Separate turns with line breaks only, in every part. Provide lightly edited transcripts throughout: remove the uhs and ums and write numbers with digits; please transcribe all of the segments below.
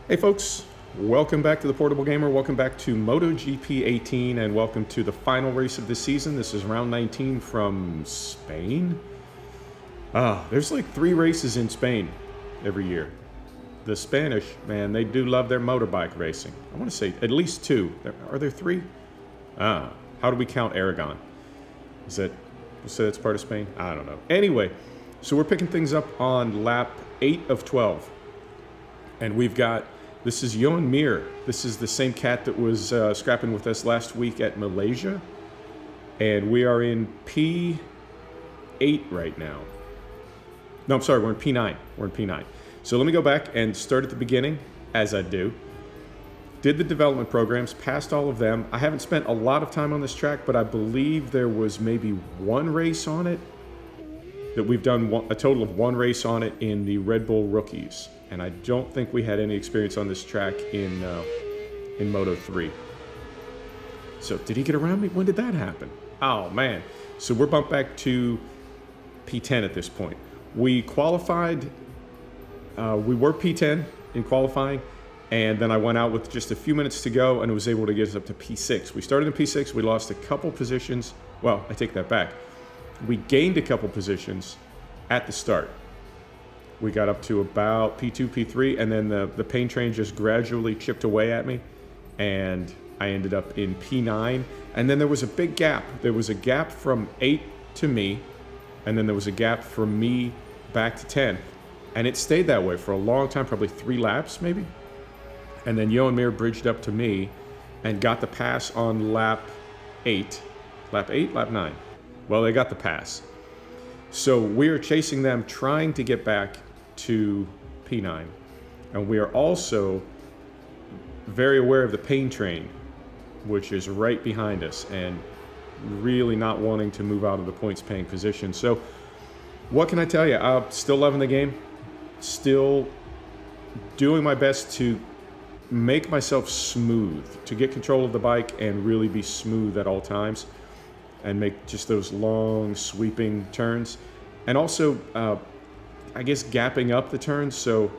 Hey folks, welcome back to the Portable Gamer. Welcome back to MotoGP 18 and welcome to the final race of the season. This is round 19 from Spain. There's like 3 races in Spain every year. The Spanish, man, they do love their motorbike racing. I want to say at least 2. Are there 3? How do we count Aragon? Is that, we'll say that's part of Spain? I don't know. Anyway, so we're picking things up on lap 8 of 12. And we've got, this is Johan Mir. This is the same cat that was scrapping with us last week at Malaysia. And we are in P8 right now. No, I'm sorry, we're in P9. We're in P9. So let me go back and start at the beginning, as I do. Did the development programs, passed all of them. I haven't spent a lot of time on this track, but I believe there was maybe 1 race on it. That we've done a total of 1 race on it in the Red Bull Rookies. And I don't think we had any experience on this track in Moto 3. So did he get around me? When did that happen? Oh man. So we're bumped back to P10 at this point. We qualified, we were P10 in qualifying, and then I went out with just a few minutes to go and was able to get us up to P6. We started in P6, we lost a couple positions. Well, I take that back. We gained a couple positions at the start. We got up to about P2, P3, and then the pain train just gradually chipped away at me, and I ended up in P9. And then there was a big gap. There was a gap from 8 to me, and then there was a gap from me back to 10. And it stayed that way for a long time, probably 3 laps maybe. And then Johan Mir bridged up to me and got the pass on lap 8. Lap 8, lap 9. Well, they got the pass. So we are chasing them, trying to get back to P9. And we are also very aware of the pain train, which is right behind us, and really not wanting to move out of the points paying position. So what can I tell you? I'm still loving the game. Still doing my best to make myself smooth, to get control of the bike and really be smooth at all times and make just those long sweeping turns. And also, I guess gapping up the turns, so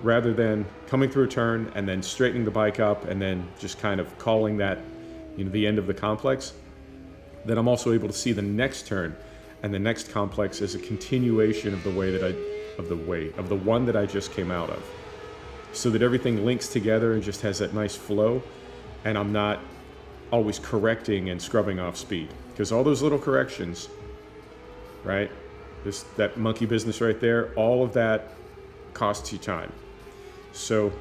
rather than coming through a turn and then straightening the bike up and then just kind of calling that, you know, the end of the complex, then I'm also able to see the next turn and the next complex as a continuation of the way that of the one that I just came out of, so that everything links together and just has that nice flow, and I'm not always correcting and scrubbing off speed, because all those little corrections, right? That monkey business right there, all of that costs you time. So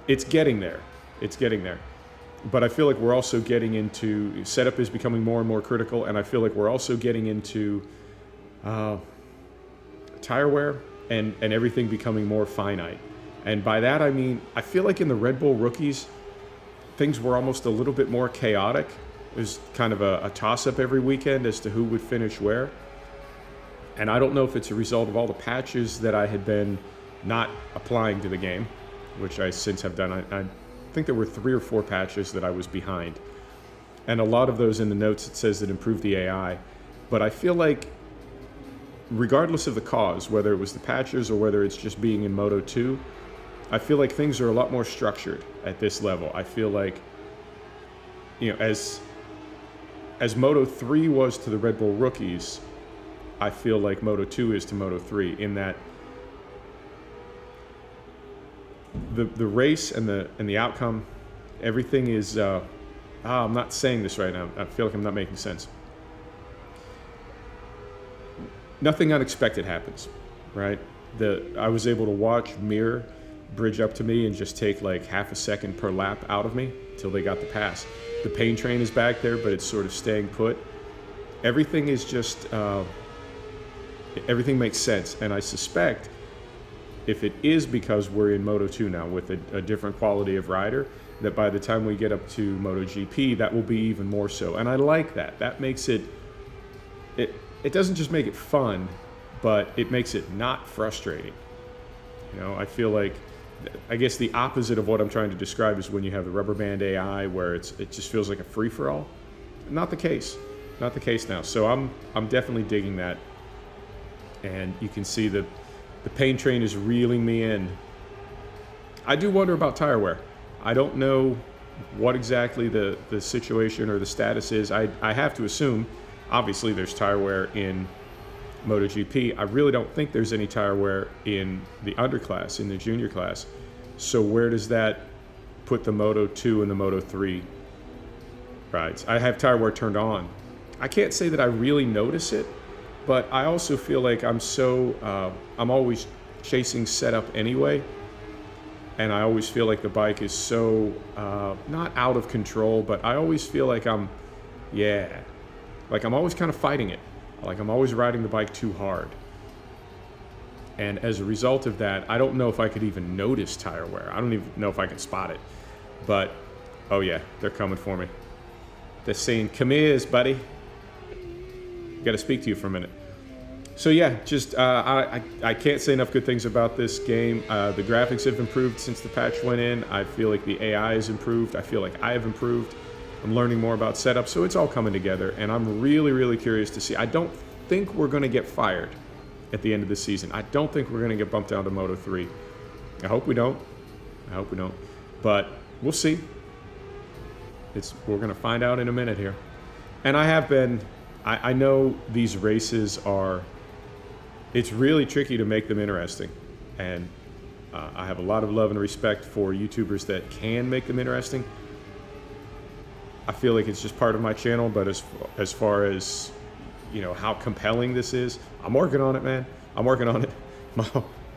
it's getting there. It's getting there. But I feel like we're also getting into, setup is becoming more and more critical, and I feel like we're also getting into tire wear and everything becoming more finite. And by that I mean, I feel like in the Red Bull Rookies, things were almost a little bit more chaotic. It was kind of a toss-up every weekend as to who would finish where. And I don't know if it's a result of all the patches that I had been not applying to the game, which I since have done. I think there were 3 or 4 patches that I was behind. And a lot of those in the notes, it says that improved the AI. But I feel like regardless of the cause, whether it was the patches or whether it's just being in Moto 2, I feel like things are a lot more structured at this level. I feel like, you know, as Moto 3 was to the Red Bull Rookies, I feel like Moto 2 is to Moto 3, in that the race and the outcome, everything is, I'm not saying this right now. I feel like I'm not making sense. Nothing unexpected happens, right? I was able to watch Mir bridge up to me and just take like half a second per lap out of me till they got the pass. The pain train is back there, but it's sort of staying put. Everything is just, everything makes sense. And I suspect if it is because we're in Moto 2 now with a different quality of rider, that by the time we get up to MotoGP, that will be even more so. And I like that. That makes it doesn't just make it fun, but it makes it not frustrating. You know, I feel like, I guess the opposite of what I'm trying to describe is when you have the rubber band AI where it just feels like a free-for-all. Not the case. Not the case now. So I'm definitely digging that. And you can see the pain train is reeling me in I do wonder about tire wear. I don't know what exactly the situation or the status is. I have to assume, obviously, there's tire wear in MotoGP. I really don't think there's any tire wear in the underclass, in the junior class. So where does that put the Moto 2 and the Moto 3 rides? I have tire wear turned on. I can't say that I really notice it, but I also feel like I'm always chasing setup anyway. And I always feel like the bike is so, not out of control, but I always feel like I'm always kind of fighting it. Like I'm always riding the bike too hard. And as a result of that, I don't know if I could even notice tire wear. I don't even know if I can spot it. But, oh yeah, they're coming for me. They're saying, come here, buddy. Got to speak to you for a minute. So yeah, just I can't say enough good things about this game. The graphics have improved since the patch went in. I feel like the AI has improved. I feel like I have improved. I'm learning more about setup, so it's all coming together, and I'm really, really curious to see. I don't think we're going to get fired at the end of the season. I don't think we're going to get bumped down to Moto 3. I hope we don't. But we'll see. We're going to find out in a minute here. And I know these races it's really tricky to make them interesting. And I have a lot of love and respect for YouTubers that can make them interesting. I feel like it's just part of my channel, but as far as, how compelling this is, I'm working on it, man. I'm working on it.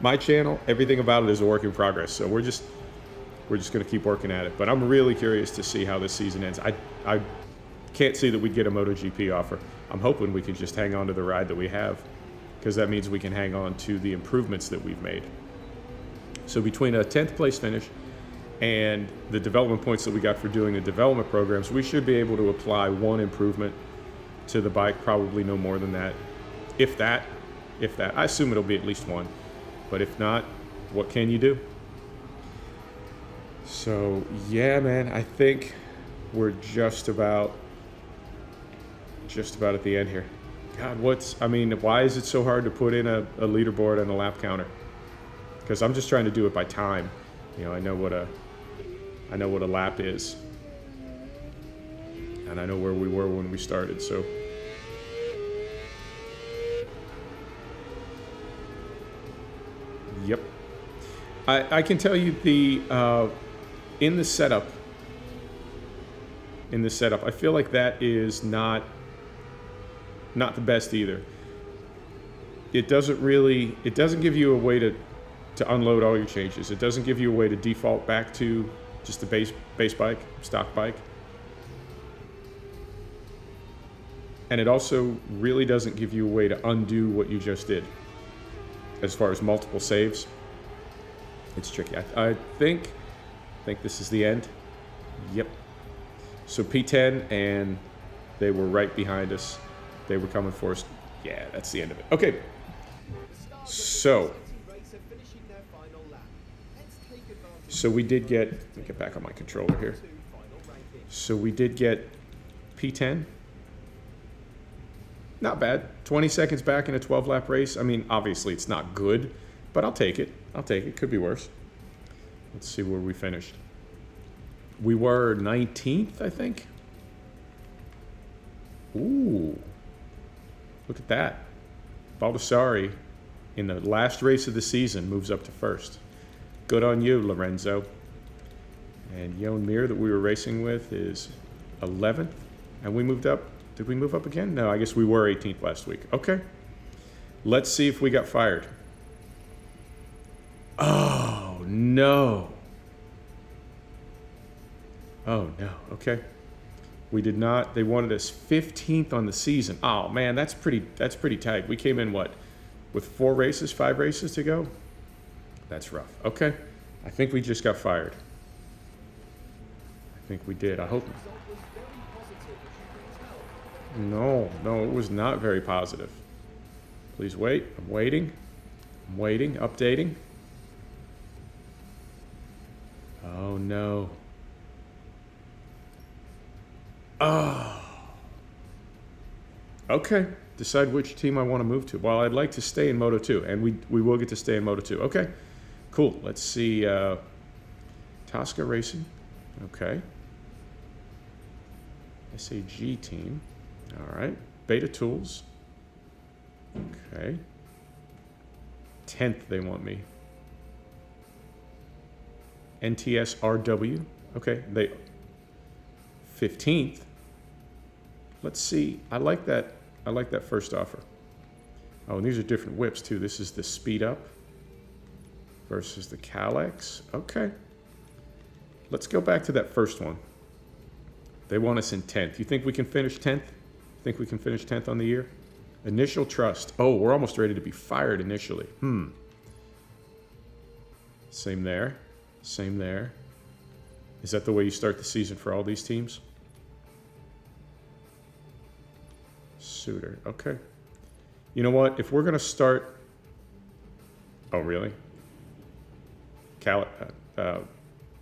My channel, everything about it is a work in progress. So we're just going to keep working at it. But I'm really curious to see how this season ends. I can't see that we'd get a MotoGP offer. I'm hoping we can just hang on to the ride that we have, because that means we can hang on to the improvements that we've made. So between a 10th place finish and the development points that we got for doing the development programs, we should be able to apply one improvement to the bike, probably no more than that. If that. I assume it'll be at least one. But if not, what can you do? So, yeah, man, I think we're just about at the end here. God, why is it so hard to put in a leaderboard and a lap counter? Because I'm just trying to do it by time. I know what a lap is, and I know where we were when we started. So, yep. I can tell you in the setup, I feel like that is not the best either. It doesn't give you a way to unload all your changes. It doesn't give you a way to default back to just the base bike, stock bike. And it also really doesn't give you a way to undo what you just did. As far as multiple saves, it's tricky. I think this is the end. Yep. So P10, and they were right behind us. They were coming for us. Yeah, that's the end of it. Okay. So we did get, let me get back on my controller here. So we did get P10. Not bad. 20 seconds back in a 12-lap race. I mean, obviously it's not good, but I'll take it. Could be worse. Let's see where we finished. We were 19th, I think. Ooh. Look at that. Baldassari, in the last race of the season, moves up to first. Good on you, Lorenzo. And Jon Mir, that we were racing with, is 11th. And we moved up. Did we move up again? No, I guess we were 18th last week. Okay. Let's see if we got fired. Oh, no. Oh, no. Okay. We did not. They wanted us 15th on the season. Oh, man, that's pretty tight. We came in, what, with 5 races to go? That's rough. Okay. I think we just got fired. I think we did. I hope. No, it was not very positive. Please wait. I'm waiting. Updating. Oh, no. Oh. Okay. Decide which team I want to move to. Well, I'd like to stay in Moto 2, and we will get to stay in Moto 2. Okay. Cool. Let's see. Tosca Racing. Okay. SAG team. All right. Beta Tools. Okay. 10th they want me. NTS RW. Okay. They 15th. Let's see. I like that first offer. Oh, and these are different whips too. This is the Speed Up versus the Calex. Okay. Let's go back to that first one. They want us in 10th. You think we can finish 10th? Think we can finish 10th on the year? Initial Trust. Oh, we're almost ready to be fired initially. Same there. Same there. Is that the way you start the season for all these teams? Suitor. Okay. You know what? If we're going to start... Oh, really?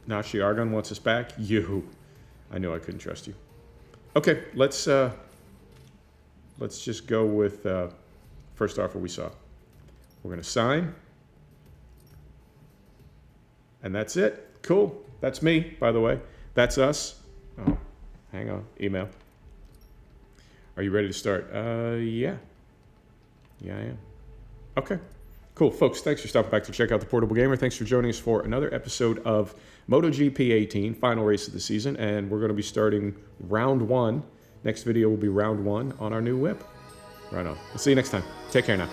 Nashi Argon wants us back? You. I knew I couldn't trust you. Okay, let's just go with first offer we saw. We're going to sign. And that's it. Cool. That's me, by the way. That's us. Oh, hang on. Email. Are you ready to start? Yeah. Yeah, I am. Okay. Cool. Folks, thanks for stopping back to check out The Portable Gamer. Thanks for joining us for another episode of MotoGP 18, final race of the season. And we're going to be starting round 1. Next video will be round 1 on our new whip. Right on. We'll see you next time. Take care now.